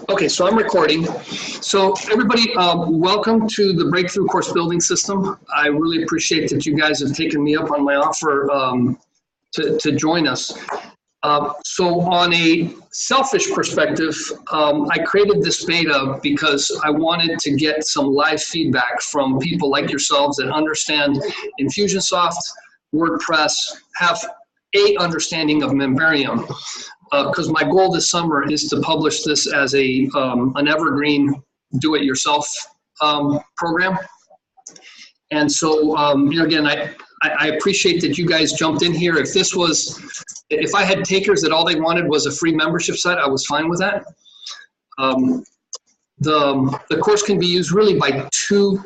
Okay, so I'm recording. So everybody, welcome to the Breakthrough Course Building System. I really appreciate that you guys have taken me up on my offer to join us. So on a selfish perspective, I created this beta because I wanted to get some live feedback from people like yourselves that understand Infusionsoft, WordPress, have a understanding of Memberium. Because my goal this summer is to publish this as a an evergreen do-it-yourself program. And so, again, I appreciate that you guys jumped in here. If I had takers that all they wanted was a free membership site, I was fine with that. The course can be used really by two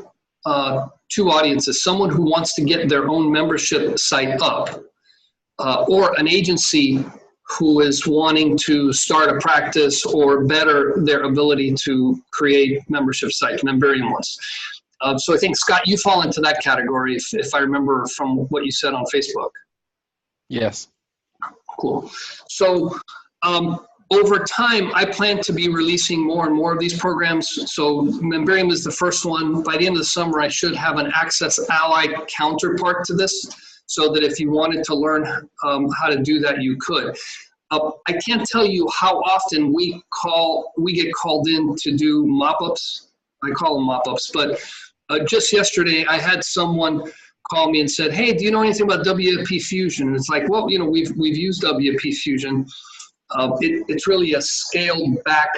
audiences: someone who wants to get their own membership site up, or an agency who is wanting to start a practice or better their ability to create membership sites, Memberium ones. So I think, Scott, you fall into that category, if I remember from what you said on Facebook. Yes. Cool. So over time, I plan to be releasing more and more of these programs. So Memberium is the first one. By the end of the summer, I should have an Access Ally counterpart to this, so that if you wanted to learn how to do that, you could. I can't tell you how often we get called in to do mop-ups. I call them mop-ups, but just yesterday I had someone call me and said, "Hey, do you know anything about WP Fusion?" And it's like, well, we've used WP Fusion. It's really a scaled back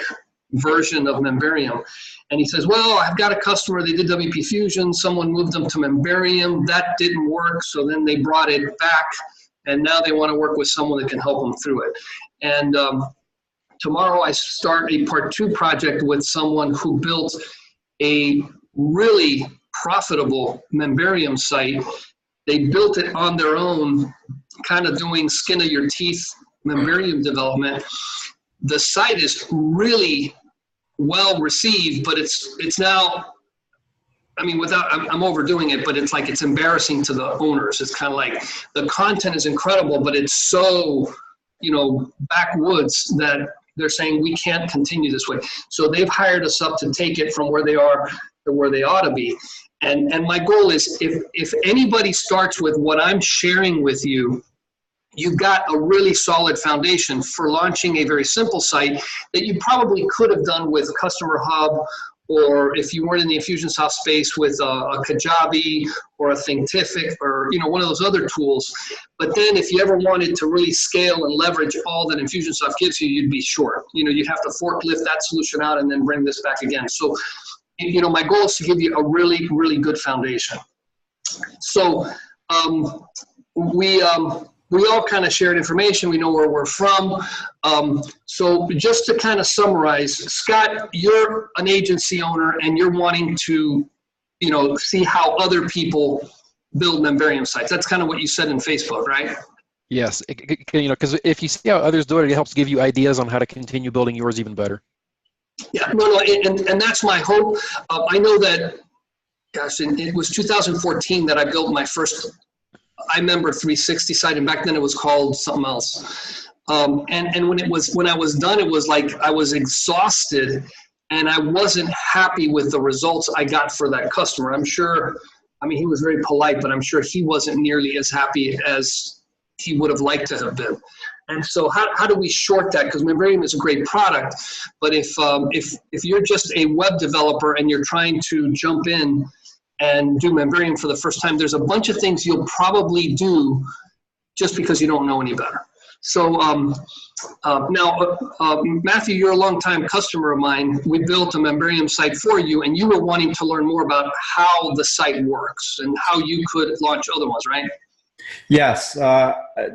version of Memberium. And he says, well, I've got a customer, they did WP Fusion, someone moved them to Memberium, that didn't work, so then they brought it back, and now they want to work with someone that can help them through it. And tomorrow I start a part 2 project with someone who built a really profitable Memberium site. They built it on their own, kind of doing skin of your teeth Memberium development. The site is really well received, but it's now, I mean, I'm overdoing it, but it's like it's embarrassing to the owners. It's kind of like the content is incredible, but it's so, backwoods that they're saying we can't continue this way. So they've hired us up to take it from where they are to where they ought to be. And my goal is, if anybody starts with what I'm sharing with you, you've got a really solid foundation for launching a very simple site that you probably could have done with Customer Hub, or if you weren't in the Infusionsoft space, with a Kajabi or a Thinkific, or one of those other tools. But then if you ever wanted to really scale and leverage all that Infusionsoft gives you, you'd be short. You'd have to forklift that solution out and then bring this back again. So, my goal is to give you a really, really good foundation. So we all kind of shared information. We know where we're from. So just to kind of summarize, Scott, you're an agency owner and you're wanting to, see how other people build Memberium sites. That's kind of what you said in Facebook, right? Yes. Because if you see how others do it, it helps give you ideas on how to continue building yours even better. Yeah, no, and that's my hope. I know that, gosh, it was 2014 that I built my first iMember 360 site, and back then it was called something else. And when I was done, it was like I was exhausted, and I wasn't happy with the results I got for that customer. I'm sure, he was very polite, but I'm sure he wasn't nearly as happy as he would have liked to have been. And so how do we short that? Because Memberium is a great product, but if you're just a web developer and you're trying to jump in and do Memberium for the first time, there's a bunch of things you'll probably do just because you don't know any better. So now, Matthew, you're a longtime customer of mine. We built a Memberium site for you, and you were wanting to learn more about how the site works and how you could launch other ones, right? Yes.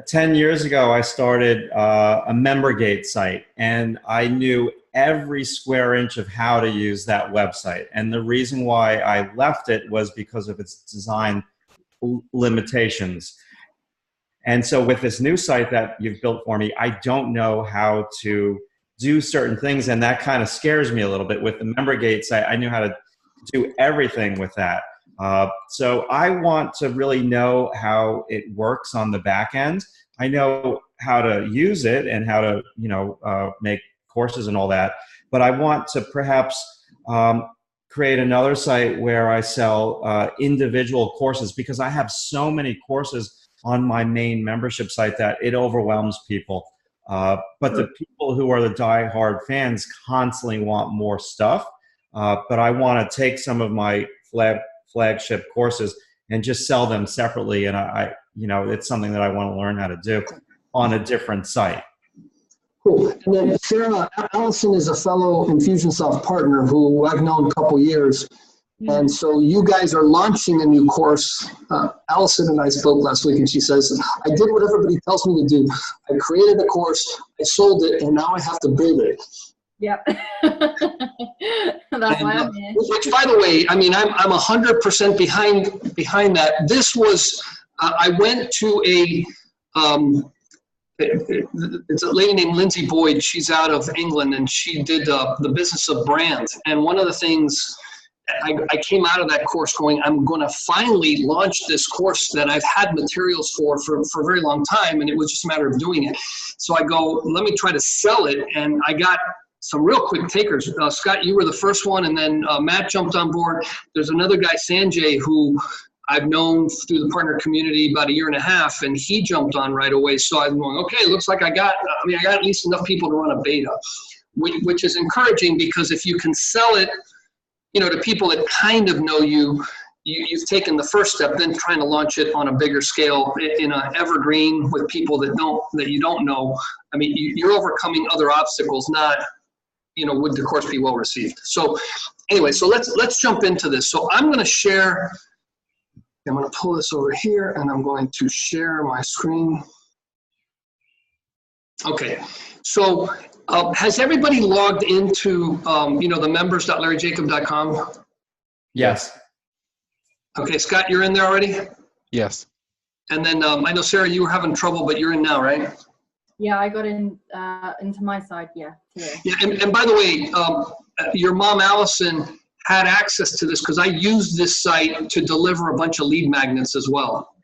10 years ago, I started a MemberGate site, and I knew every square inch of how to use that website. And the reason why I left it was because of its design limitations. And so with this new site that you've built for me, I don't know how to do certain things, and that kind of scares me a little bit. With the MemberGate site, I knew how to do everything with that. So I want to really know how it works on the back end. I know how to use it and how to, make courses and all that. But I want to perhaps create another site where I sell individual courses, because I have so many courses on my main membership site that it overwhelms people. But the people who are the die-hard fans constantly want more stuff. But I want to take some of my flagship courses and just sell them separately. And I it's something that I want to learn how to do on a different site. Cool. And then Sarah, Allison is a fellow Infusionsoft partner who I've known a couple years. And so you guys are launching a new course. Allison and I spoke last week, and she says, I did what everybody tells me to do. I created a course, I sold it, and now I have to build it. Yep. That's why I'm here. Which, by the way, I mean, I'm 100% behind that. This was, I went to it's a lady named Lindsay Boyd. She's out of England, and she did the business of brand. And one of the things, I came out of that course going, I'm going to finally launch this course that I've had materials for a very long time, and it was just a matter of doing it. So I go, let me try to sell it, and I got some real quick takers. Scott, you were the first one, and then Matt jumped on board. There's another guy, Sanjay, who I've known through the partner community about 1.5 years, and he jumped on right away. So I'm going, okay, looks like I got at least enough people to run a beta, which is encouraging, because if you can sell it, to people that kind of know you've taken the first step. Then trying to launch it on a bigger scale in an evergreen with people that you don't know. I mean, you're overcoming other obstacles, not, would the course be well received. So anyway, so let's jump into this. So I'm going to share. I'm going to pull this over here, and I'm going to share my screen. Okay, so has everybody logged into, the members.larryjacob.com? Yes. Okay, Scott, you're in there already? Yes. And then I know, Sarah, you were having trouble, but you're in now, right? Yeah, I got in into my side, yeah. Yeah, and by the way, your mom, Allison, had access to this because I used this site to deliver a bunch of lead magnets as well.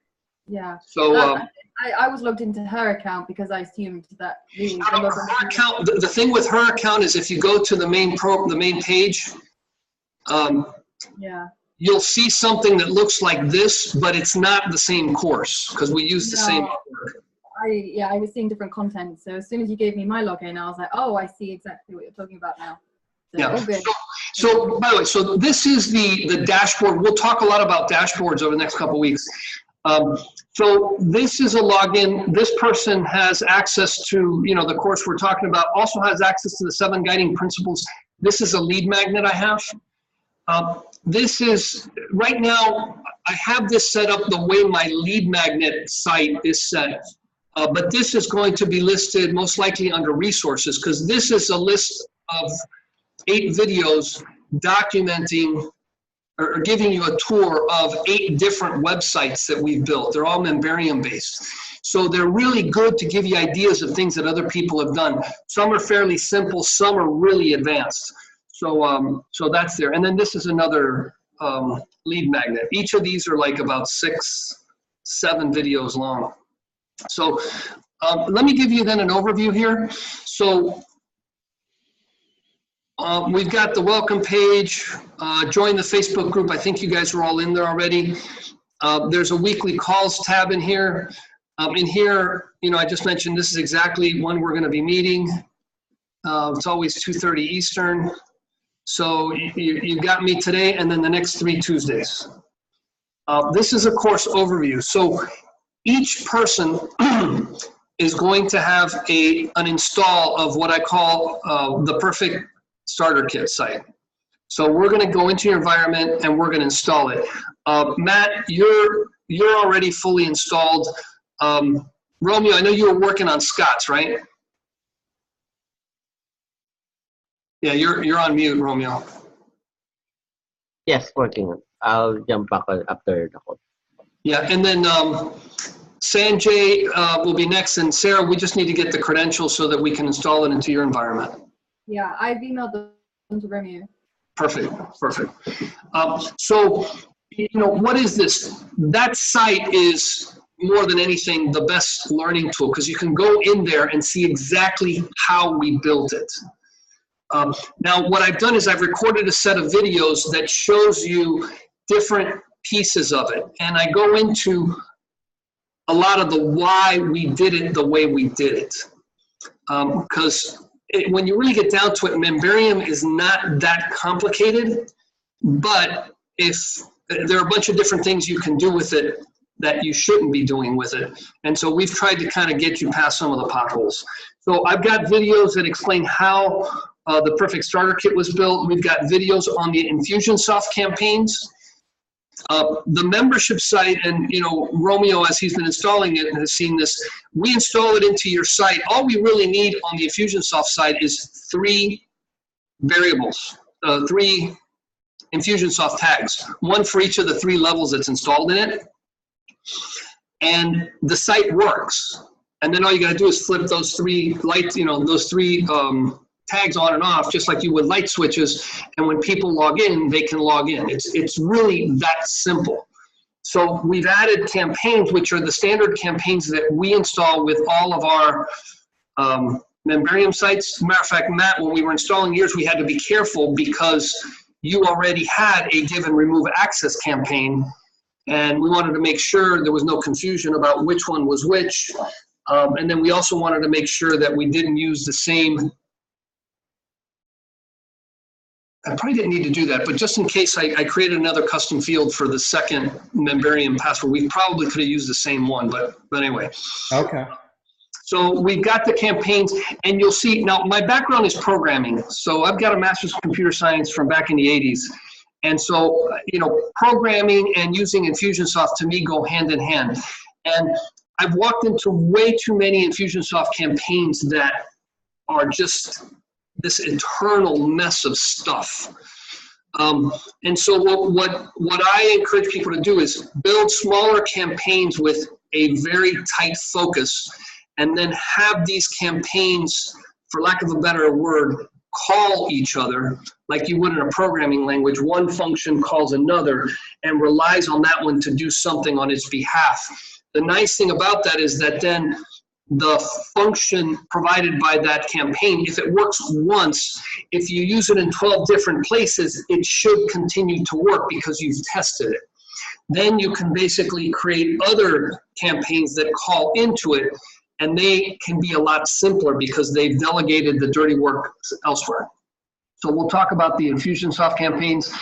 Yeah. So I was logged into her account because I assumed that her account. The thing with her account is if you go to the main page, yeah, you'll see something that looks like this, but it's not the same course because we use the same. I was seeing different content. So as soon as you gave me my login, I was like, oh, I see exactly what you're talking about now. So, yeah. So by the way, so this is the dashboard. We'll talk a lot about dashboards over the next couple of weeks. So this is a login. This person has access to, the course we're talking about, also has access to the 7 guiding principles. This is a lead magnet I have. This is, right now, I have this set up the way my lead magnet site is set. But this is going to be listed most likely under resources, because this is a list of 8 videos documenting or giving you a tour of 8 different websites that we've built. They're all Memberium based. So they're really good to give you ideas of things that other people have done. Some are fairly simple, some are really advanced. So that's there. And then this is another lead magnet. Each of these are like about 6-7 videos long. So let me give you then an overview here. So we've got the welcome page, join the Facebook group. I think you guys are all in there already. There's a weekly calls tab in here. In here, I just mentioned this is exactly when we're going to be meeting. It's always 2:30 Eastern. So you got me today and then the next 3 Tuesdays. This is a course overview. So each person is going to have an install of what I call the perfect starter kit site. So we're going to go into your environment and we're going to install it. Matt, you're already fully installed. Romeo, I know you were working on Scott's, right? Yeah, you're on mute, Romeo. Yes, working. I'll jump back after the call. Yeah, and then Sanjay will be next, and Sarah, we just need to get the credentials so that we can install it into your environment. Yeah, I've emailed them to Romeo. Perfect. So, what is this? That site is more than anything the best learning tool because you can go in there and see exactly how we built it. Now, what I've done is I've recorded a set of videos that shows you different pieces of it. And I go into a lot of the why we did it the way we did it. Because when you really get down to it, Memberium is not that complicated, but if there are a bunch of different things you can do with it that you shouldn't be doing with it. And so we've tried to kind of get you past some of the potholes. So I've got videos that explain how the Perfect Starter Kit was built. We've got videos on the Infusionsoft campaigns. The membership site, and Romeo, as he's been installing it, has seen this. We install it into your site. All we really need on the Infusionsoft site is 3 variables, 3 Infusionsoft tags, one for each of the 3 levels that's installed in it. And the site works. And then all you got to do is flip those 3 lights, those 3 tags on and off, just like you would light switches, and when people log in, they can log in. It's really that simple. So we've added campaigns, which are the standard campaigns that we install with all of our Memberium sites. As a matter of fact, Matt, when we were installing yours, we had to be careful because you already had a give and remove access campaign, and we wanted to make sure there was no confusion about which one was which. And then we also wanted to make sure that we didn't use the same. I probably didn't need to do that, but just in case I created another custom field for the second Memberium password, we probably could have used the same one, but anyway. Okay. So we've got the campaigns, and you'll see, now my background is programming. So I've got a master's in computer science from back in the 80s. And so, programming and using Infusionsoft to me go hand in hand. And I've walked into way too many Infusionsoft campaigns that are just this eternal mess of stuff. And so what I encourage people to do is build smaller campaigns with a very tight focus, and then have these campaigns, for lack of a better word, call each other like you would in a programming language. One function calls another and relies on that one to do something on its behalf. The nice thing about that is that then the function provided by that campaign, if it works once, if you use it in 12 different places, it should continue to work because you've tested it. Then you can basically create other campaigns that call into it, and they can be a lot simpler because they've delegated the dirty work elsewhere. So we'll talk about the Infusionsoft campaigns.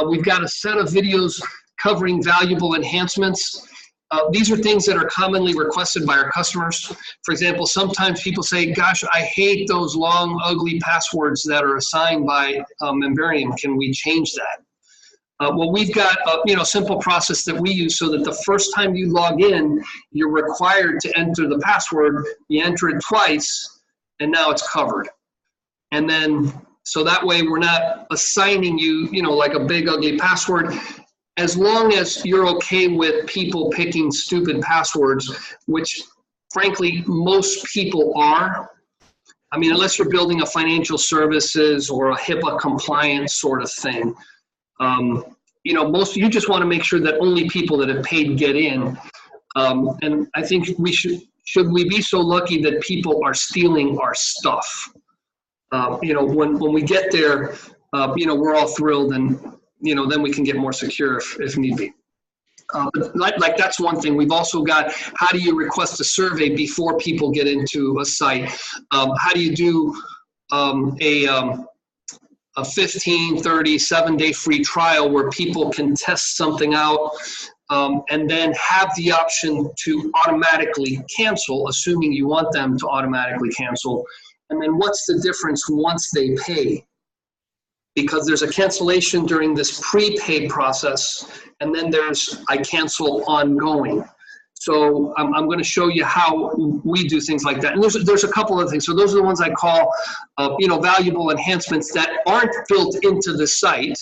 We've got a set of videos covering valuable enhancements. These are things that are commonly requested by our customers. For example, sometimes people say, gosh, I hate those long, ugly passwords that are assigned by Memberium. Can we change that? Well, we've got a simple process that we use so that the first time you log in, you're required to enter the password. You enter it twice, and now it's covered. And then, so that way we're not assigning you, like a big, ugly password. As long as you're okay with people picking stupid passwords, which frankly, most people are. I mean, unless you're building a financial services or a HIPAA compliant sort of thing. You just want to make sure that only people that have paid get in. And I think we should we be so lucky that people are stealing our stuff? When we get there, we're all thrilled, and then we can get more secure if need be. But like that's one thing. We've also got, how do you request a survey before people get into a site? How do you do a 15, 30, 7-day free trial where people can test something out and then have the option to automatically cancel, assuming you want them to automatically cancel. And then what's the difference once they pay? Because there's a cancellation during this prepay process, and then there's I cancel ongoing. So I'm going to show you how we do things like that. And there's a couple of things. So those are the ones I call, valuable enhancements that aren't built into the site,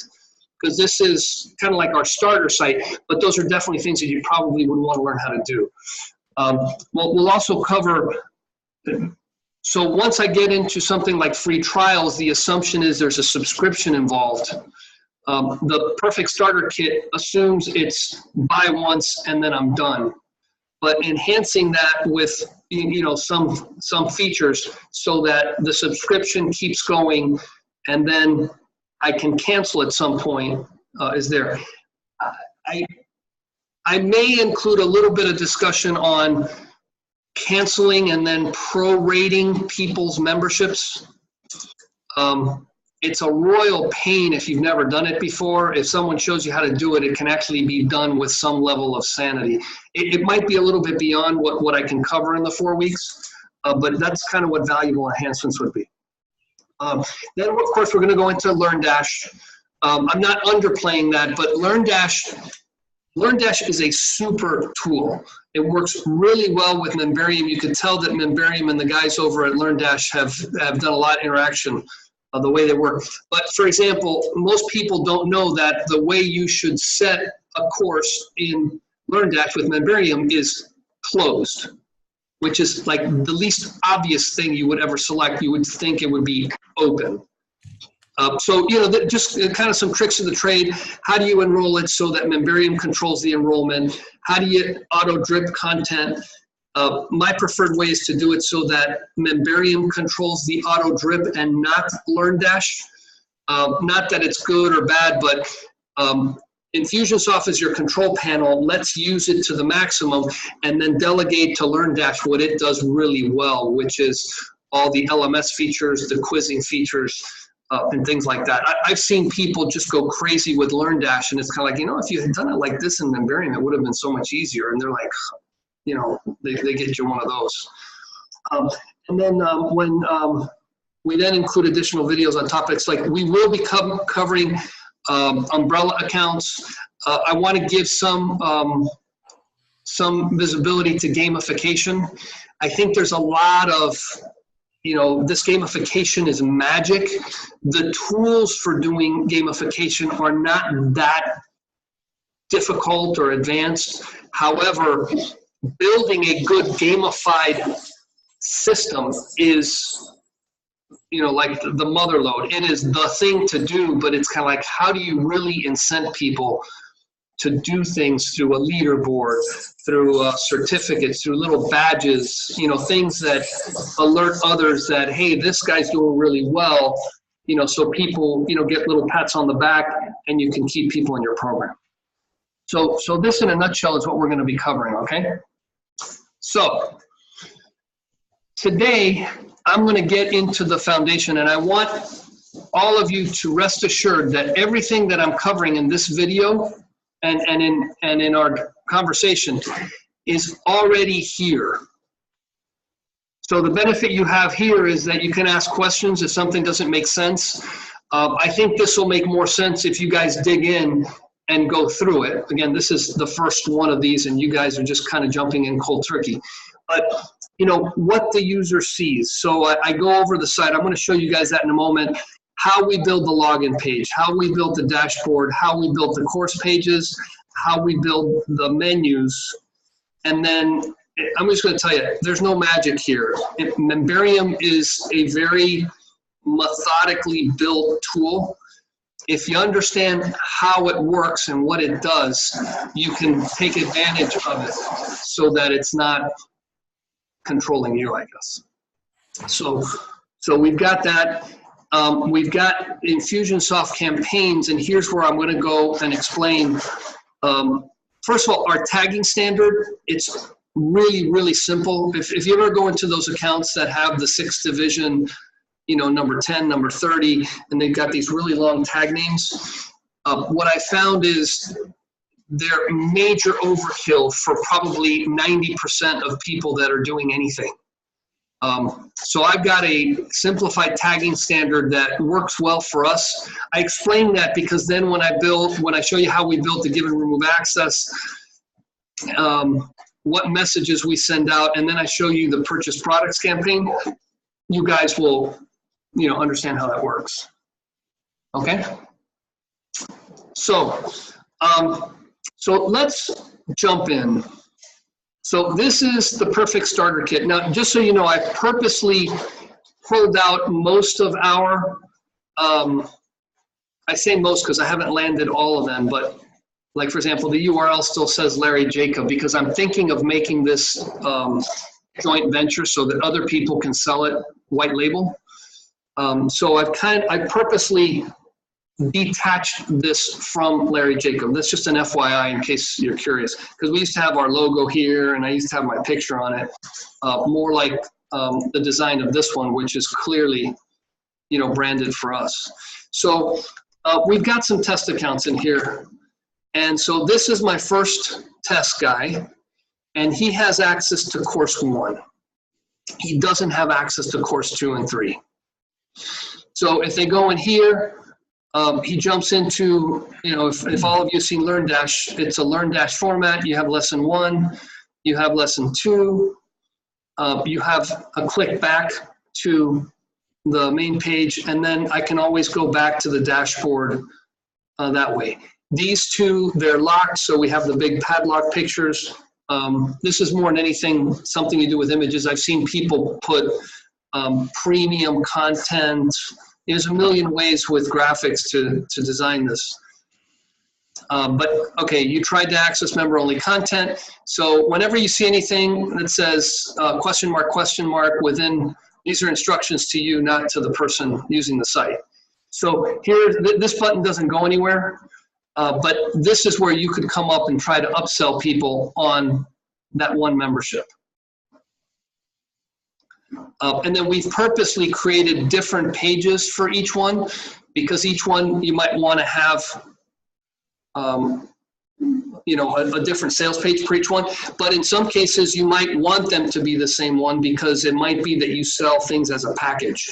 because this is kind of like our starter site, but those are definitely things that you probably would want to learn how to do. We'll also cover, so once I get into something like free trials, the assumption is there's a subscription involved. The Perfect Starter Kit assumes it's buy once and then I'm done. But enhancing that with some features so that the subscription keeps going and then I can cancel at some point is there. I may include a little bit of discussion on canceling and then prorating people's memberships. It's a royal pain if you've never done it before. If someone shows you how to do it, it can actually be done with some level of sanity. It might be a little bit beyond what I can cover in the 4 weeks, but that's kind of what valuable enhancements would be. Then, of course, we're going to go into LearnDash. I'm not underplaying that, but LearnDash is a super tool. It works really well with Memberium. You can tell that Memberium and the guys over at LearnDash have done a lot of interaction, the way they work. But for example, most people don't know that the way you should set a course in LearnDash with Memberium is closed, which is like the least obvious thing you would ever select. You would think it would be open. So, just kind of some tricks of the trade. How do you enroll it so that Memberium controls the enrollment? How do you auto-drip content? My preferred way is to do it so that Memberium controls the auto-drip and not LearnDash. Not that it's good or bad, but Infusionsoft is your control panel. Let's use it to the maximum and then delegate to LearnDash what it does really well, which is all the LMS features, the quizzing features, and things like that. I've seen people just go crazy with LearnDash, and it's kind of like, if you had done it like this in Memberium, it would have been so much easier. And they're like, they get you one of those. And then when we then include additional videos on topics, like we will be covering umbrella accounts. I want to give some visibility to gamification. I think there's a lot of, this gamification is magic. The tools for doing gamification are not that difficult or advanced. However, building a good gamified system is, like the mother lode. It is the thing to do, but it's kind of like, how do you really incent people to do things through a leaderboard, through certificates, through little badges, things that alert others that, hey, this guy's doing really well, so people, get little pats on the back and you can keep people in your program. So this in a nutshell is what we're going to be covering, okay? So today I'm going to get into the foundation, and I want all of you to rest assured that everything that I'm covering in this video and in our conversation is already here. So the benefit you have here is that you can ask questions if something doesn't make sense. I think this will make more sense if you guys dig in and go through it. Again, this is the first one of these, and you guys are just kind of jumping in cold turkey. But, what the user sees. So I go over the site. I'm going to show you guys that in a moment. How we build the login page, how we build the dashboard, how we build the course pages, how we build the menus. And then I'm just going to tell you, there's no magic here. Memberium is a very methodically built tool. If you understand how it works and what it does, you can take advantage of it so that it's not controlling you, I guess. So we've got that. We've got Infusionsoft campaigns, and here's where I'm going to go and explain. First of all, our tagging standard, it's really, really simple. If you ever go into those accounts that have the 6th division, number 10, number 30, and they've got these really long tag names, what I found is they're major overkill for probably 90% of people that are doing anything. So I've got a simplified tagging standard that works well for us. I explain that because then when I show you how we built the give and remove access, what messages we send out, and then I show you the purchase products campaign, you guys will, understand how that works. Okay? So let's jump in. So this is the perfect starter kit. Now, just so you know, I purposely pulled out most of our, I say most because I haven't landed all of them, but like, for example, the URL still says Larry Jacob because I'm thinking of making this joint venture so that other people can sell it white label. So I purposely detached this from Larry Jacob. That's just an FYI in case you're curious, because we used to have our logo here and I used to have my picture on it, more like the design of this one, which is clearly, you know, branded for us. So we've got some test accounts in here. And so this is my first test guy, and he has access to course 1. He doesn't have access to course 2 and 3. So if they go in here, he jumps into, you know, if all of you have seen LearnDash, it's a LearnDash format. You have lesson 1, you have lesson 2, you have a click back to the main page, and then I can always go back to the dashboard that way. These two, they're locked, so we have the big padlock pictures. This is more than anything something you do with images. I've seen people put premium content. There's a million ways with graphics to design this. But okay, you tried to access member-only content. So whenever you see anything that says question mark within, these are instructions to you, not to the person using the site. So here, this button doesn't go anywhere, but this is where you could come up and try to upsell people on that one membership. And then we've purposely created different pages for each one, because each one you might want to have you know, a different sales page for each one. But in some cases, you might want them to be the same one, because it might be that you sell things as a package.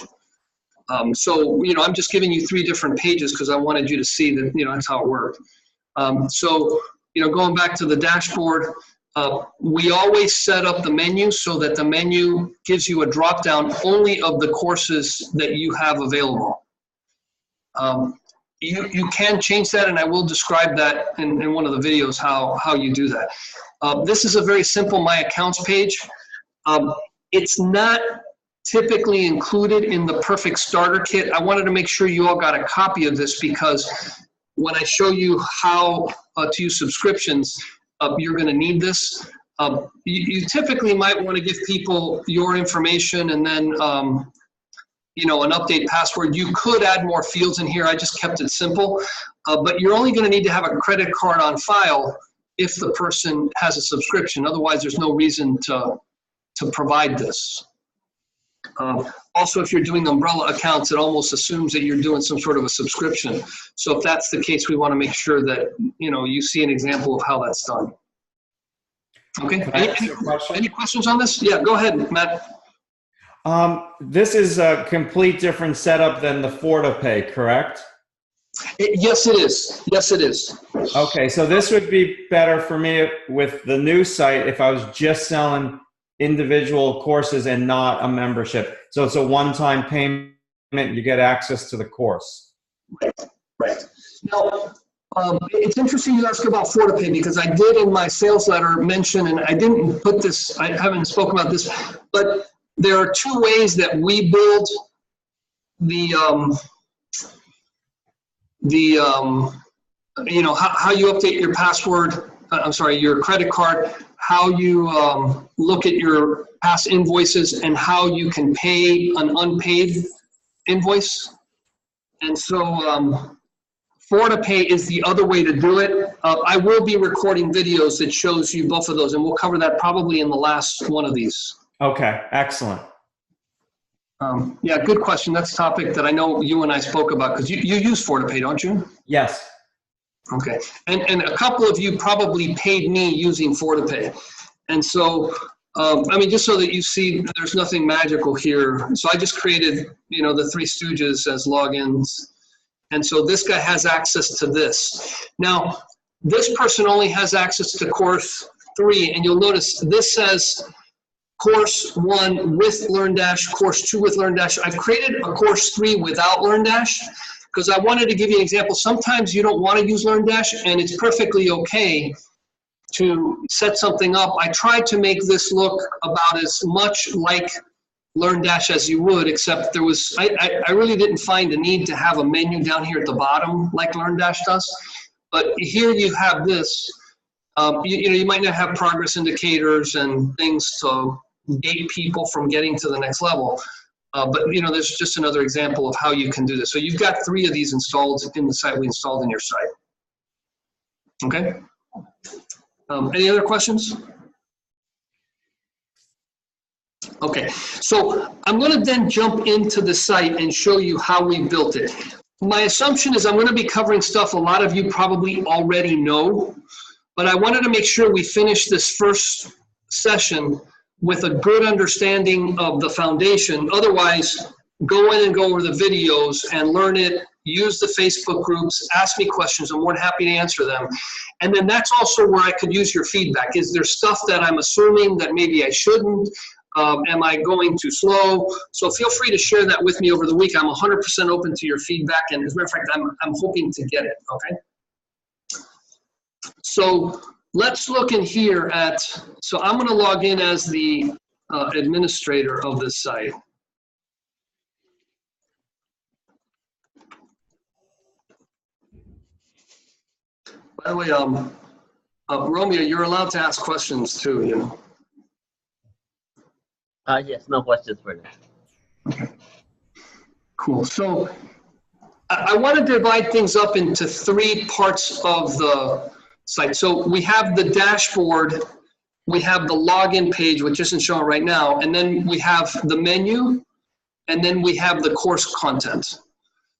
So, you know, I'm just giving you 3 different pages because I wanted you to see that, you know, that's how it worked. So, you know, going back to the dashboard, we always set up the menu so that the menu gives you a drop down only of the courses that you have available. You can change that, and I will describe that in one of the videos how you do that. This is a very simple My Accounts page. It's not typically included in the Perfect Starter Kit. I wanted to make sure you all got a copy of this, because when I show you how to use subscriptions, you're going to need this. You typically might want to give people your information and then you know, an update password. You could add more fields in here. I just kept it simple. But you're only going to need to have a credit card on file if the person has a subscription. Otherwise, there's no reason to provide this. Also, if you're doing umbrella accounts, it almost assumes that you're doing some sort of a subscription. So if that's the case, we want to make sure that, you know, you see an example of how that's done. Okay. Any questions on this? Yeah, go ahead, Matt. This is a complete different setup than the FortiPay, correct? Yes, it is. Yes, it is. Okay, so this would be better for me with the new site if I was just selling individual courses and not a membership. So it's a one-time payment, you get access to the course. Right. Now, it's interesting you ask about FortiPay, because I did in my sales letter mention, and I didn't put this, I haven't spoken about this, but there are 2 ways that we build the you know, how you update your password, I'm sorry, your credit card, how you look at your past invoices, and how you can pay an unpaid invoice. And so FortiPay is the other way to do it. I will be recording videos that shows you both of those, and we'll cover that probably in the last one of these. Okay, excellent. Yeah, good question. That's a topic that I know you and I spoke about, because you use FortiPay, don't you? Yes. Okay, and a couple of you probably paid me using FortiPay. And so, I mean, just so that you see, there's nothing magical here. So I just created, you know, the 3 Stooges as logins. And so this guy has access to this. Now, this person only has access to course 3, and you'll notice this says course 1 with LearnDash, course 2 with LearnDash. I've created a course 3 without LearnDash, because I wanted to give you an example. Sometimes you don't want to use LearnDash, and it's perfectly okay to set something up. I tried to make this look about as much like LearnDash as you would, except there was, I really didn't find a need to have a menu down here at the bottom like LearnDash does. But here you have this. You know, you might not have progress indicators and things to gate people from getting to the next level. But you know, there's just another example of how you can do this. So you've got 3 of these installed in the site we installed in your site. Okay. Any other questions? Okay, so I'm going to then jump into the site and show you how we built it. My assumption is I'm going to be covering stuff a lot of you probably already know, but I wanted to make sure we finish this first session with a good understanding of the foundation. Otherwise, go in and go over the videos and learn it, use the Facebook groups, ask me questions. I'm more than happy to answer them. And then that's also where I could use your feedback. Is there stuff that I'm assuming that maybe I shouldn't? Am I going too slow? So feel free to share that with me over the week. I'm 100% open to your feedback. And as a matter of fact, I'm hoping to get it, okay? So let's look in here at, so I'm going to log in as the administrator of this site. By the way, Romeo, you're allowed to ask questions too, you know. Yes, no questions for now. Okay. Cool. So I want to divide things up into 3 parts of the site. So we have the dashboard, we have the login page, which isn't shown right now, and then we have the menu, and then we have the course content.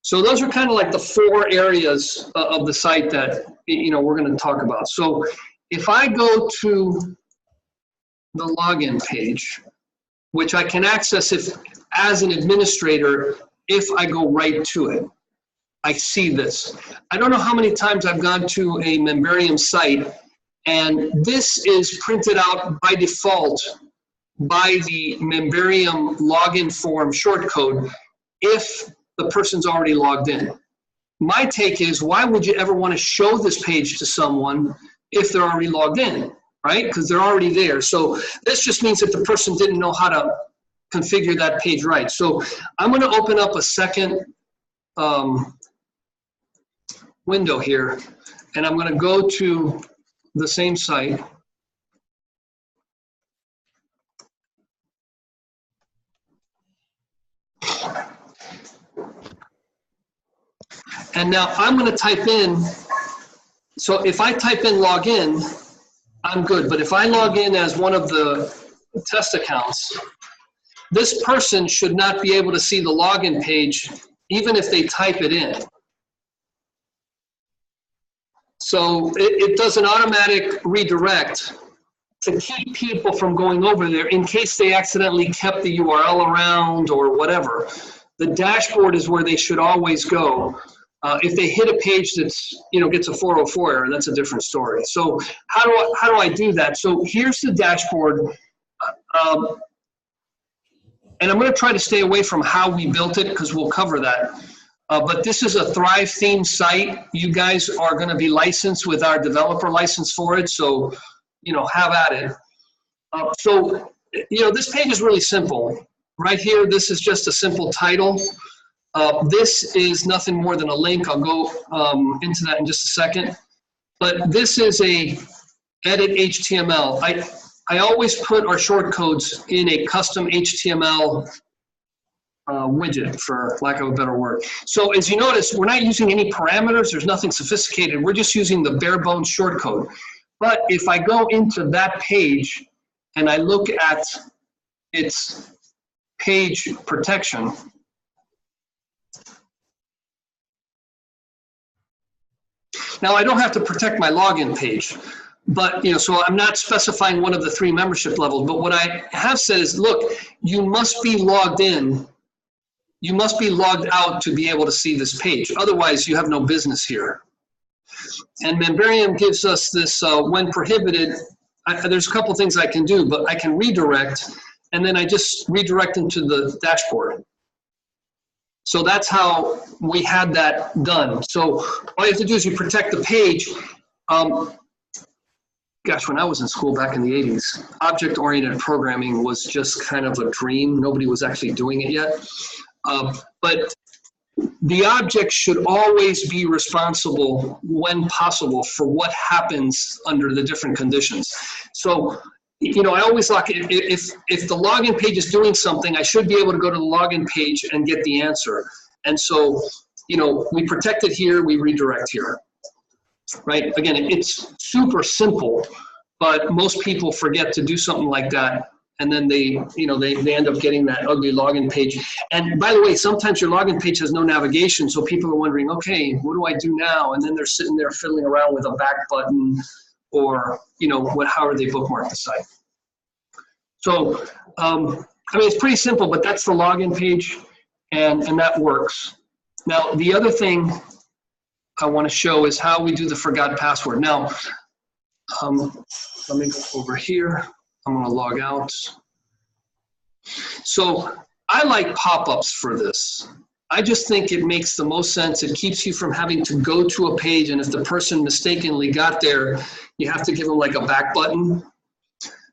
So those are kind of like the 4 areas of the site that, you know, we're going to talk about. So if I go to the login page, which I can access as an administrator if I go right to it, I see this. I don't know how many times I've gone to a Memberium site, and this is printed out by default by the Memberium login form shortcode if the person's already logged in. My take is, why would you ever want to show this page to someone if they're already logged in, right? Because they're already there. So this just means that the person didn't know how to configure that page right. So I'm going to open up a second window here, and I'm going to go to the same site. And now I'm going to type in, so if I type in login, I'm good. But if I log in as one of the test accounts, this person should not be able to see the login page even if they type it in. So it does an automatic redirect to keep people from going over there in case they accidentally kept the URL around or whatever. The dashboard is where they should always go. If they hit a page that's, you know, gets a 404 error, that's a different story. So how do I do that? So here's the dashboard. And I'm going to try to stay away from how we built it because we'll cover that. But this is a Thrive theme site. You guys are going to be licensed with our developer license for it. So, you know, have at it. So, you know, this page is really simple. Right here, this is just a simple title. This is nothing more than a link. I'll go into that in just a second. But this is a edit HTML. I always put our shortcodes in a custom HTML widget, for lack of a better word. So as you notice, we're not using any parameters. There's nothing sophisticated. We're just using the bare bones shortcode. But if I go into that page and I look at its page protection, now I don't have to protect my login page. But, you know, so I'm not specifying one of the 3 membership levels, but what I have said is, look, you must be logged in. You must be logged out to be able to see this page. Otherwise, you have no business here. And Memberium gives us this, when prohibited, there's a couple things I can do, but I can redirect, and then I just redirect them to the dashboard. So that's how we had that done. So all you have to do is you protect the page. Gosh, when I was in school back in the 80s, object-oriented programming was just kind of a dream. Nobody was actually doing it yet. But the object should always be responsible, when possible, for what happens under the different conditions. So you know, I always like, if the login page is doing something, I should be able to go to the login page and get the answer. And so, you know, we protect it here, we redirect here, right? Again, it's super simple, but most people forget to do something like that. And then they, you know, they end up getting that ugly login page. And by the way, sometimes your login page has no navigation. So people are wondering, okay, what do I do now? And then they're sitting there fiddling around with a back button or, you know, how are they bookmark the site? So, I mean, it's pretty simple, but that's the login page and that works. Now, the other thing I want to show is how we do the forgot password. Now, let me go over here. I'm going to log out. So I like pop-ups for this. I just think it makes the most sense. It keeps you from having to go to a page, and if the person mistakenly got there, you have to give them like a back button.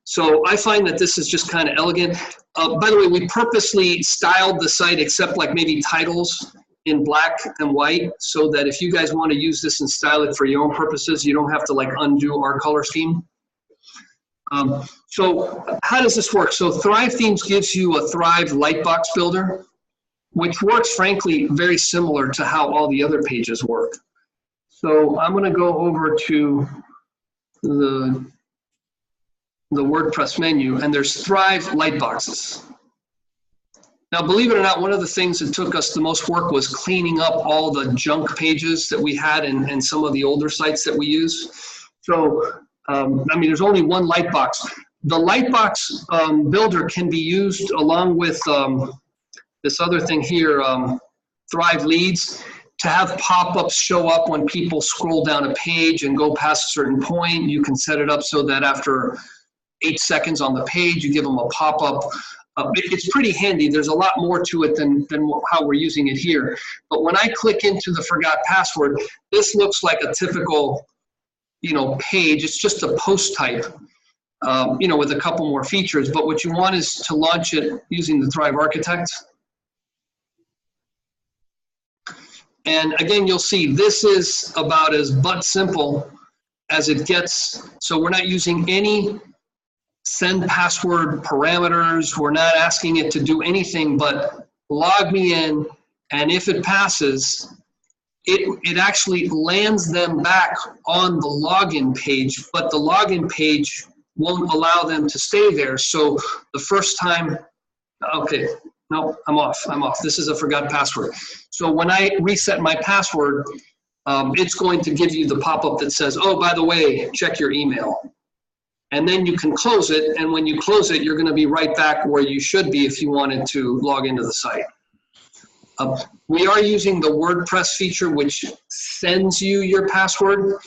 So I find that this is just kind of elegant. By the way, we purposely styled the site except like maybe titles in black and white so that if you guys want to use this and style it for your own purposes, you don't have to like undo our color scheme. So how does this work? So Thrive Themes gives you a Thrive Lightbox Builder, which works, frankly, very similar to how all the other pages work. So I'm going to go over to the WordPress menu, and there's Thrive Lightboxes. Now, believe it or not, one of the things that took us the most work was cleaning up all the junk pages that we had in some of the older sites that we use. So I mean, there's only one Lightbox. The Lightbox builder can be used along with this other thing here, Thrive Leads, to have pop-ups show up when people scroll down a page and go past a certain point. You can set it up so that after 8 seconds on the page, you give them a pop-up. It's pretty handy. There's a lot more to it than how we're using it here. But when I click into the forgot password, this looks like a typical, you know, page. It's just a post type, you know, with a couple more features. But what you want is to launch it using the Thrive Architect. And again, you'll see this is about as butt simple as it gets. So we're not using any send password parameters. We're not asking it to do anything but log me in. And if it passes, it actually lands them back on the login page, but the login page won't allow them to stay there. So the first time, okay, no, I'm off. This is a forgot password. So when I reset my password, it's going to give you the pop-up that says, oh, by the way, check your email. And then you can close it, and when you close it, you're going to be right back where you should be if you wanted to log into the site. We are using the WordPress feature, which sends you your password.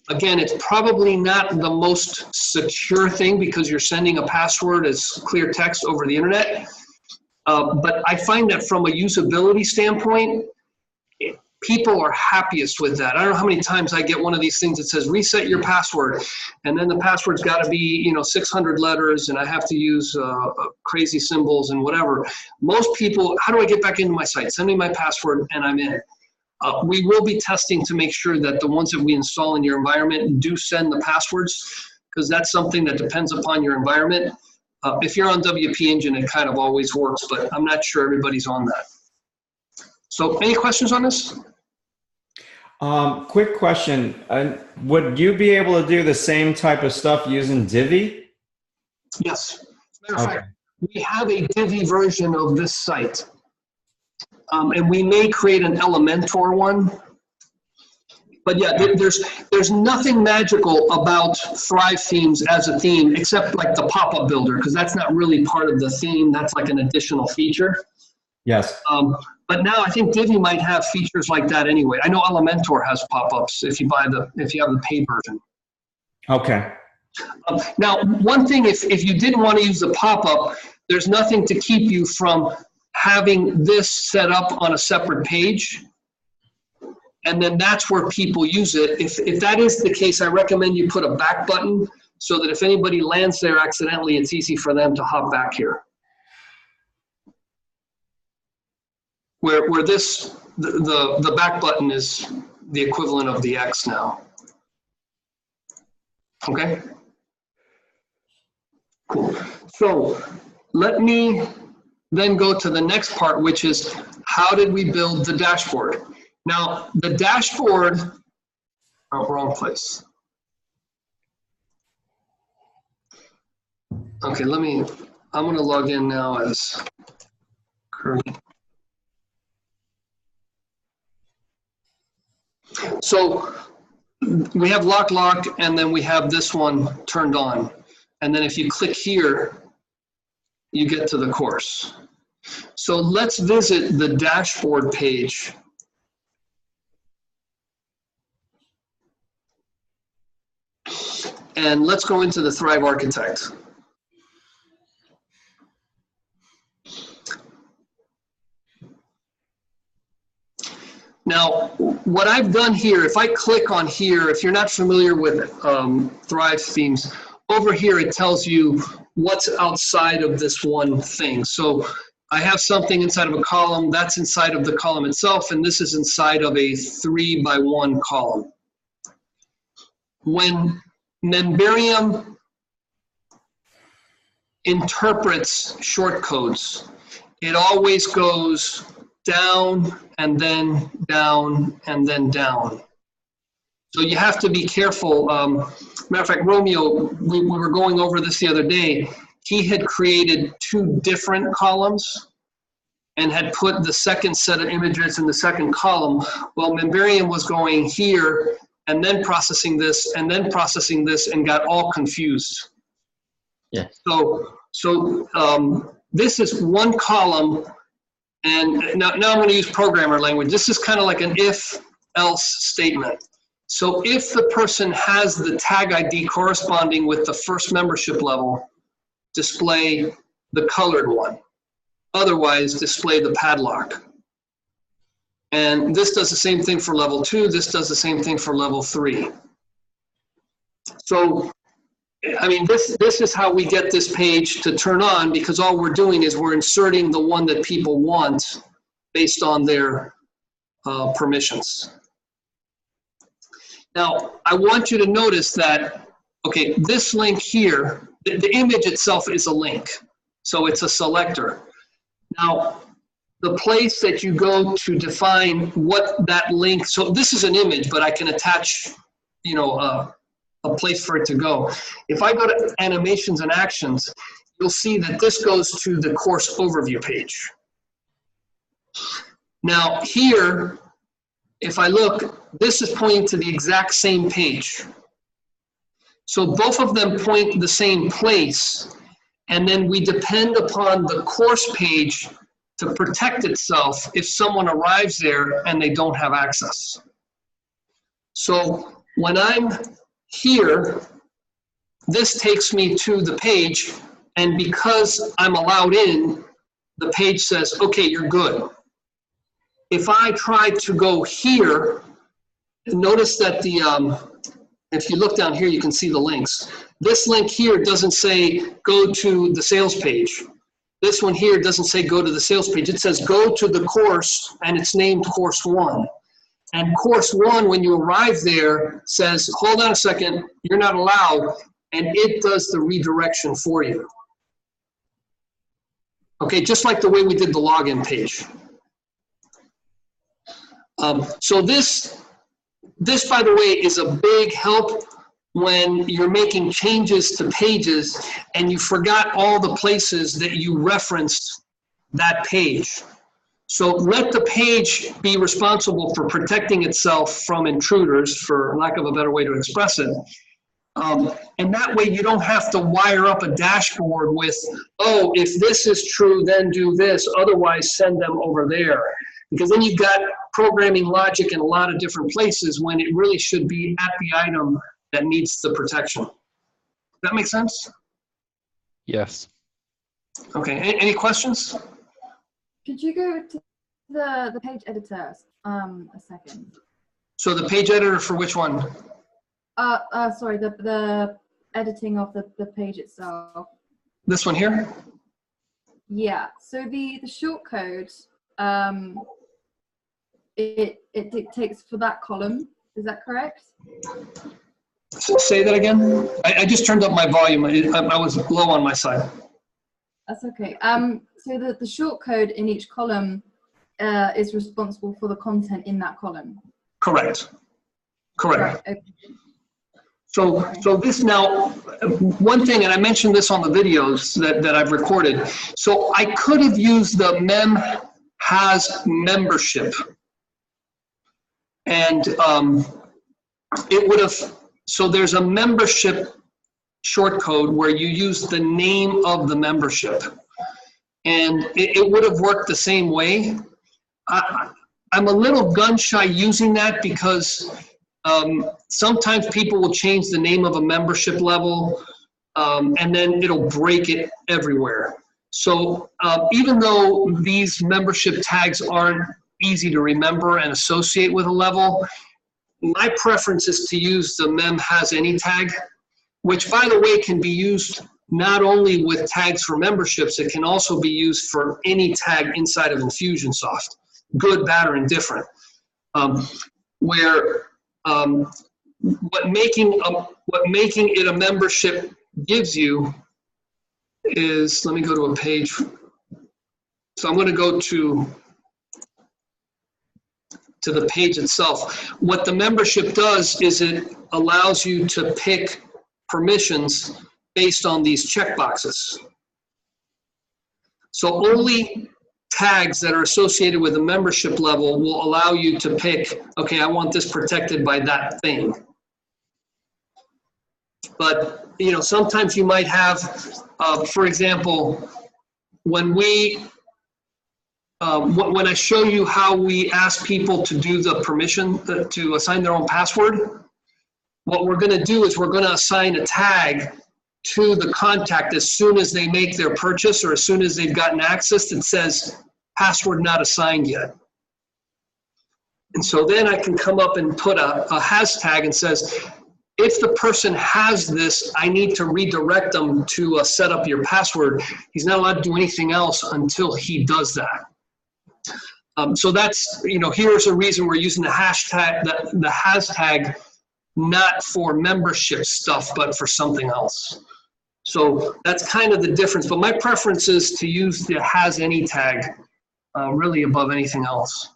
Again, it's probably not the most secure thing because you're sending a password as clear text over the internet. But I find that from a usability standpoint, people are happiest with that. I don't know how many times I get one of these things that says reset your password, and then the password's got to be, you know, 600 letters, and I have to use crazy symbols and whatever. Most people, how do I get back into my site? Send me my password, and I'm in. We will be testing to make sure that the ones that we install in your environment do send the passwords, because that's something that depends upon your environment. If you're on WP Engine, it kind of always works, but I'm not sure everybody's on that. So any questions on this? Quick question. Would you be able to do the same type of stuff using Divi? Yes. As a matter of fact, we have a Divi version of this site. And we may create an Elementor one. But yeah, there's nothing magical about Thrive Themes as a theme, except like the pop-up builder, because that's not really part of the theme. That's like an additional feature. Yes. But now I think Divi might have features like that anyway. I know Elementor has pop-ups if you have the paid version. Okay. Now, one thing, if you didn't want to use the pop-up, there's nothing to keep you from having this set up on a separate page. And then that's where people use it. If that is the case, I recommend you put a back button so that if anybody lands there accidentally, it's easy for them to hop back here. Where this, the back button is the equivalent of the X now. Okay? Cool. So let me then go to the next part, which is how did we build the dashboard? Now, the dashboard, oh, wrong place. Okay, I'm going to log in now as Curly. So we have lock, and then we have this one turned on. And then if you click here, you get to the course. So let's visit the dashboard page. And let's go into the Thrive Architect. Now, what I've done here, if I click on here, if you're not familiar with Thrive themes, over here it tells you what's outside of this one thing. So I have something inside of a column, that's inside of the column itself, and this is inside of a 3x1 column. When Memberium interprets shortcodes, it always goes down and then down and then down. So you have to be careful. Matter of fact, Romeo, we were going over this the other day. He had created 2 different columns and had put the second set of images in the second column. Well, Memberium was going here and then processing this and then processing this and got all confused. Yeah. So this is one column. And now I'm going to use programmer language. This is kind of like an if-else statement. So if the person has the tag ID corresponding with the first membership level, display the colored one. Otherwise, display the padlock. And this does the same thing for level 2. This does the same thing for level 3. So, I mean, this is how we get this page to turn on, because all we're doing is we're inserting the one that people want based on their permissions. Now, I want you to notice that, okay, this link here, the image itself is a link. So it's a selector. Now, the place that you go to define what that link, so this is an image, but I can attach, you know, a place for it to go. If I go to animations and actions, you'll see that this goes to the course overview page. Now here, if I look, this is pointing to the exact same page. So both of them point the same place, and then we depend upon the course page to protect itself if someone arrives there and they don't have access. So when I'm here, this takes me to the page, and because I'm allowed in, the page says, okay, you're good. If I try to go here, notice that if you look down here, you can see the links. This link here doesn't say go to the sales page. This one here doesn't say go to the sales page. It says go to the course, and it's named course 1. And course 1, when you arrive there, says, hold on a second, you're not allowed, and it does the redirection for you. Okay, just like the way we did the login page. So this, by the way, is a big help when you're making changes to pages and you forgot all the places that you referenced that page. So let the page be responsible for protecting itself from intruders, for lack of a better way to express it. And that way you don't have to wire up a dashboard with, oh, if this is true, then do this, otherwise send them over there. Because then you've got programming logic in a lot of different places when it really should be at the item that needs the protection. Does that make sense? Yes. Okay, any questions? Could you go to the page editor a second? So the page editor for which one? Sorry, the editing of the page itself. This one here? Yeah, so the shortcode, it dictates for that column, is that correct? Say that again? I just turned up my volume. I was low on my side. That's okay. So the short code in each column is responsible for the content in that column. Correct. Correct. Right. Okay. So this now, one thing, and I mentioned this on the videos that I've recorded. So I could have used the mem has membership, and it would have. So there's a membership short code where you use the name of the membership, and it would have worked the same way. I'm a little gun shy using that because sometimes people will change the name of a membership level, and then it'll break it everywhere. So even though these membership tags aren't easy to remember and associate with a level, my preference is to use the mem has any tag, which, by the way, can be used not only with tags for memberships, it can also be used for any tag inside of Infusionsoft, good, bad, or indifferent. What making it a membership gives you is, let me go to a page. So I'm going to go to the page itself. What the membership does is it allows you to pick permissions based on these checkboxes. So only tags that are associated with a membership level will allow you to pick, okay, I want this protected by that thing. But, you know, sometimes you might have, for example, when I show you how we ask people to do the permission to assign their own password, what we're going to do is we're going to assign a tag to the contact as soon as they make their purchase or as soon as they've gotten access that says password not assigned yet. And so then I can come up and put a has tag and says, if the person has this, I need to redirect them to set up your password. He's not allowed to do anything else until he does that. So that's, you know, here's a reason we're using the hashtag, the has tag, not for membership stuff, but for something else. So that's kind of the difference. But my preference is to use the has any tag really above anything else.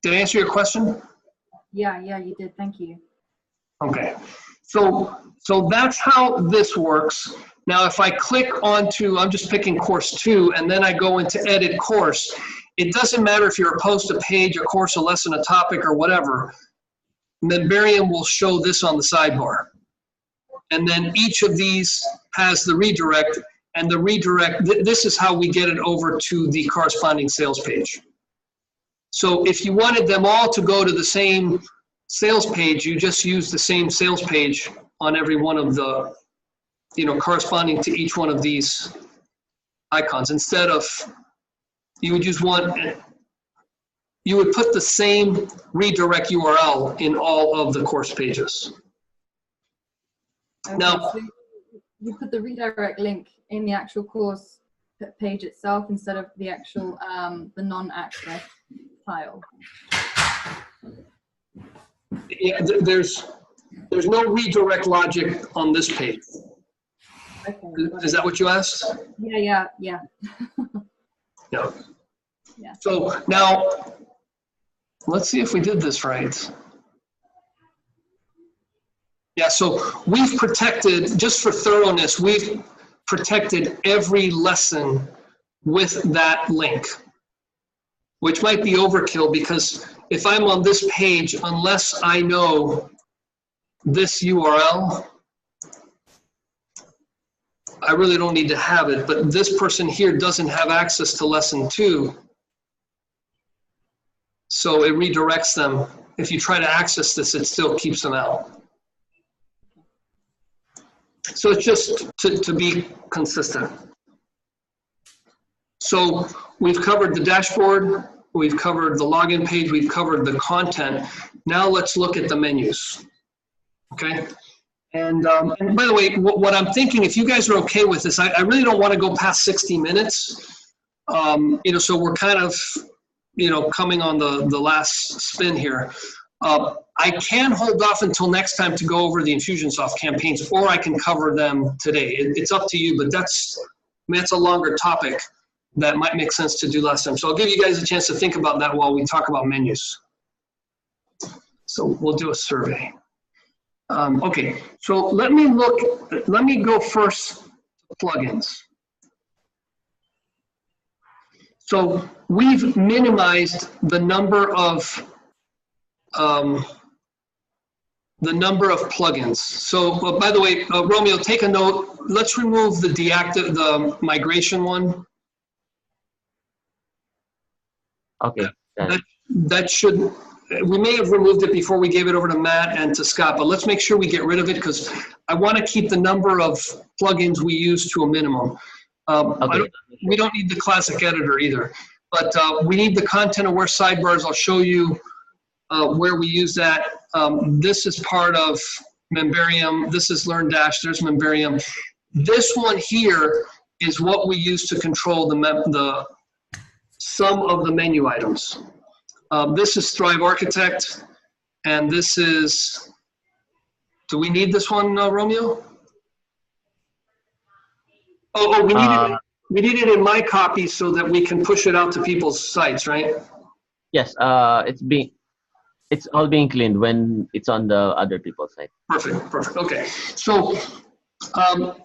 Did I answer your question? Yeah, you did. Thank you. Okay. So that's how this works. Now, if I click onto, I'm just picking course 2, and then I go into edit course, it doesn't matter if you're a post, a page, a course, a lesson, a topic, or whatever. Memberium will show this on the sidebar. And then each of these has the redirect, and the redirect, this is how we get it over to the corresponding sales page. So if you wanted them all to go to the same sales page, you just use the same sales page on every one of the, you know, corresponding to each one of these icons. Instead of, you would use one, you would put the same redirect URL in all of the course pages. Okay, Now, so you put the redirect link in the actual course page itself instead of the actual the non-access file. yeah, there's no redirect logic on this page. Okay. Is that what you asked? Yeah. Yeah. Yeah. So now, let's see if we did this right. Yeah, so we've protected, just for thoroughness, we've protected every lesson with that link, which might be overkill because if I'm on this page, unless I know this URL, I really don't need to have it, but this person here doesn't have access to lesson 2. So it redirects them. If you try to access this, it still keeps them out. So it's just to be consistent. So we've covered the dashboard, we've covered the login page, we've covered the content. Now let's look at the menus, okay? And by the way, what I'm thinking, if you guys are okay with this, I really don't want to go past 60 minutes. You know, so we're kind of, you know, coming on the last spin here. I can hold off until next time to go over the Infusionsoft campaigns, or I can cover them today. It's up to you, but that's a longer topic that might make sense to do last time. So I'll give you guys a chance to think about that while we talk about menus. So we'll do a survey. Okay, so let me go first to plugins. So we've minimized the number of plugins. So by the way, Romeo, take a note. Let's remove the migration one. Okay. That should, we may have removed it before we gave it over to Matt and to Scott, but let's make sure we get rid of it because I want to keep the number of plugins we use to a minimum. Okay. We don't need the classic editor either, but we need the content aware sidebars. I'll show you where we use that. This is part of Memberium. This is LearnDash. There's Memberium. This one here is what we use to control some of the menu items. This is Thrive Architect, and this is, do we need this one, Romeo? We need it in my copy so that we can push it out to people's sites, right? Yes, it's all being cleaned when it's on the other people's site. Perfect. Okay. So,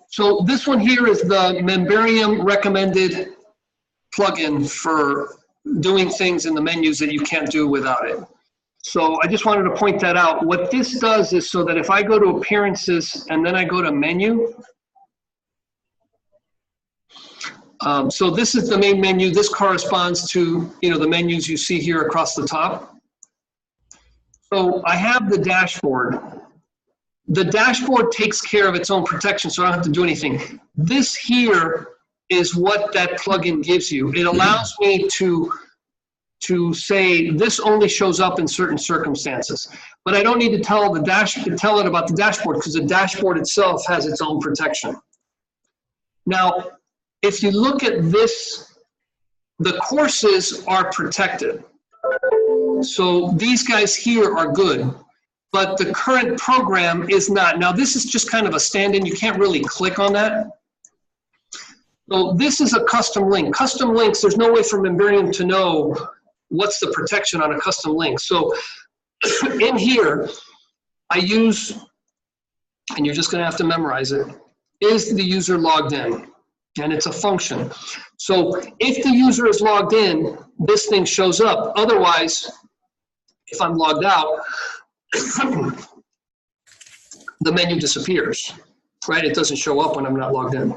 so this one here is the Memberium recommended plugin for doing things in the menus that you can't do without it. So I just wanted to point that out. What this does is so that if I go to Appearances and then I go to Menu, so this is the main menu. This corresponds to the menus you see here across the top. So I have the dashboard. The dashboard takes care of its own protection, so I don't have to do anything. This here is what that plugin gives you. It allows me to say this only shows up in certain circumstances, but I don't need to tell it about the dashboard because the dashboard itself has its own protection. Now, if you look at this, the courses are protected. So these guys here are good, but the current program is not. Now, this is just kind of a stand-in. You can't really click on that. So this is a custom link. Custom links, there's no way for Memberium to know what's the protection on a custom link. So in here, I use, and you're just going to have to memorize it, is the user logged in? And it's a function. So if the user is logged in, this thing shows up. Otherwise, if I'm logged out, the menu disappears, right? It doesn't show up when I'm not logged in.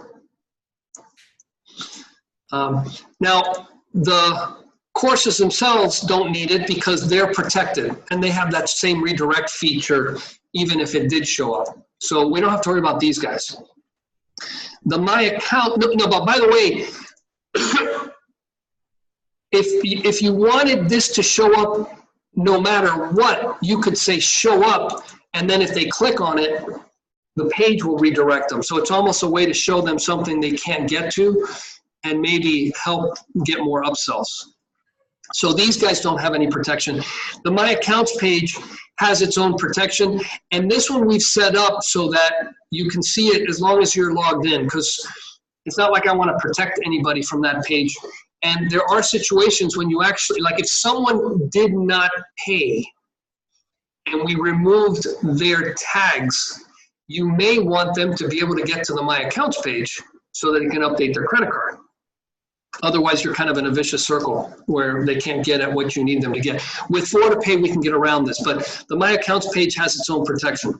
Now, the courses themselves don't need it because they're protected and they have that same redirect feature even if it did show up. So we don't have to worry about these guys. The My Account, no, but by the way, if you wanted this to show up no matter what, you could say show up, and then if they click on it, the page will redirect them. So it's almost a way to show them something they can't get to and maybe help get more upsells. So these guys don't have any protection. The My Accounts page has its own protection, and this one we've set up so that you can see it as long as you're logged in, because it's not like I want to protect anybody from that page. And there are situations when you actually, like if someone did not pay and we removed their tags, you may want them to be able to get to the My Accounts page so that it can update their credit card. Otherwise, you're kind of in a vicious circle where they can't get at what you need them to get. With For2Pay, we can get around this, but the My Accounts page has its own protection.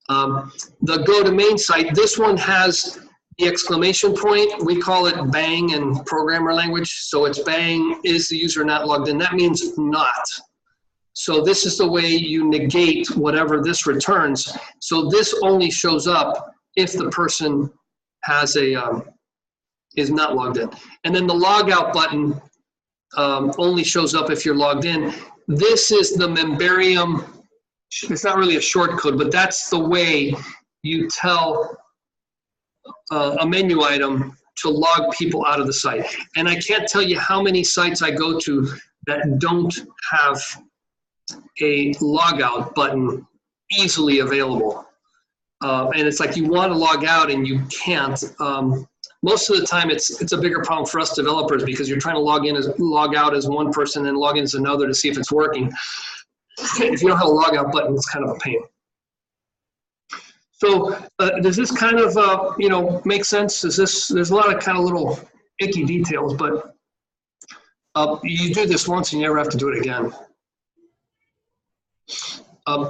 The Go to Main site, this one has the exclamation point. We call it bang in programmer language. So it's bang, is the user not logged in? That means not. So this is the way you negate whatever this returns. So this only shows up if the person has a, is not logged in. And then the logout button only shows up if you're logged in. This is the Memberium, it's not really a short code, but that's the way you tell a menu item to log people out of the site. And I can't tell you how many sites I go to that don't have a logout button easily available. And it's like you want to log out and you can't. Most of the time it's a bigger problem for us developers because you're trying to log out as one person and log in as another to see if it's working. If you don't have a logout button, it's kind of a pain. So does this kind of, make sense? There's a lot of kind of little icky details, but you do this once and you never have to do it again.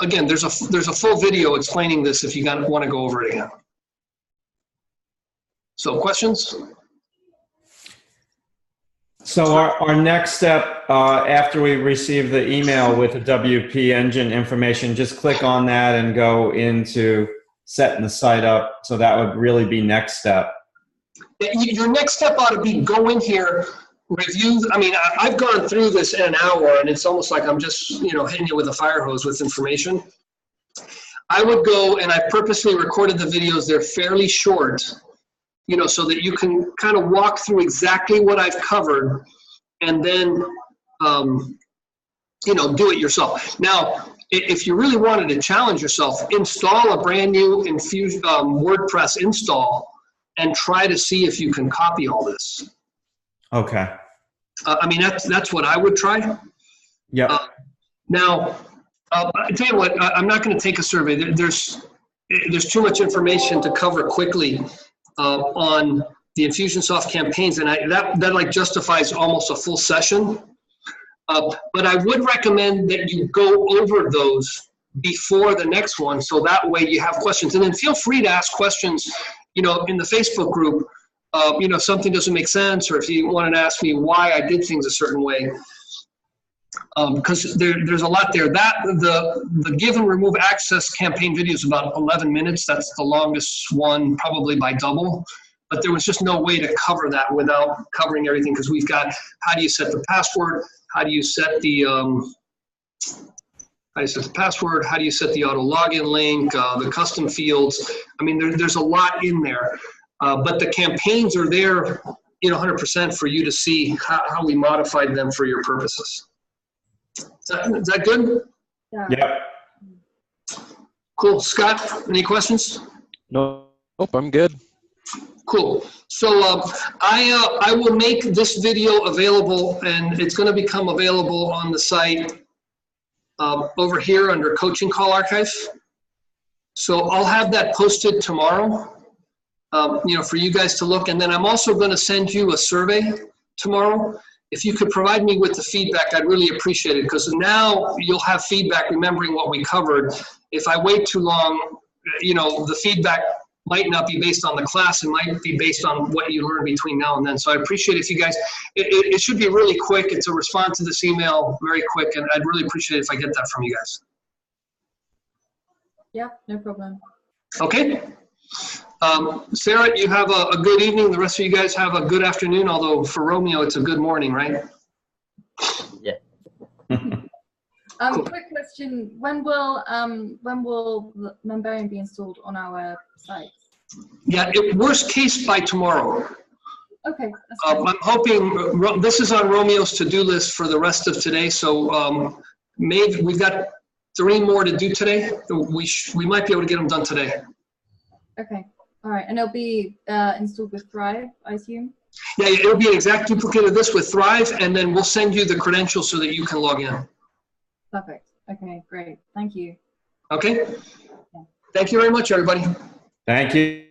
Again, there's a full video explaining this if you want to go over it again. So questions? So our next step after we receive the email with the WP Engine information, just click on that and go into setting the site up. So that would really be next step. Your next step ought to be go in here, review. I mean, I've gone through this in an hour and it's almost like I'm just, hitting you with a fire hose with information. I would go, and I purposely recorded the videos. They're fairly short, so that you can kind of walk through exactly what I've covered and then, do it yourself. Now, if you really wanted to challenge yourself, install a brand new WordPress install and try to see if you can copy all this. Okay. That's what I would try. Yeah. Now, I tell you what, I'm not going to take a survey. There's too much information to cover quickly on the Infusionsoft campaigns, and that like justifies almost a full session. But I would recommend that you go over those before the next one, so that way you have questions. And then feel free to ask questions, in the Facebook group. If something doesn't make sense, or if you wanted to ask me why I did things a certain way. Because there's a lot there. The give and remove access campaign video is about 11 minutes. That's the longest one, probably by double. But there was just no way to cover that without covering everything, because we've got how do you set the password, how do you set the password, how do you set the auto login link, the custom fields. There's a lot in there. But the campaigns are there, 100% for you to see how we modified them for your purposes. Is that good? Yeah. Yep. Cool. Scott, any questions? Nope, I'm good. Cool. So I will make this video available, and it's going to become available on the site over here under Coaching Call Archive. So I'll have that posted tomorrow, for you guys to look. And then I'm also going to send you a survey tomorrow. If you could provide me with the feedback, I'd really appreciate it, because now you'll have feedback remembering what we covered. If I wait too long, the feedback might not be based on the class. It might be based on what you learn between now and then. So I appreciate if you guys, it should be really quick. It's a response to this email, very quick, and I'd really appreciate it if I get that from you guys. Yeah, no problem. Okay. Sarah, you have a good evening. The rest of you guys have a good afternoon, although for Romeo, it's a good morning, right? Yeah. Cool. Quick question. When will the Memberium be installed on our site? Yeah, worst case by tomorrow. Okay. I'm hoping, this is on Romeo's to-do list for the rest of today, so maybe we've got 3 more to do today. We might be able to get them done today. Okay. All right. And it'll be installed with Thrive, I assume? Yeah, it'll be an exact duplicate of this with Thrive, and then we'll send you the credentials so that you can log in. Perfect. Okay, great. Thank you. Okay. Thank you very much, everybody. Thank you.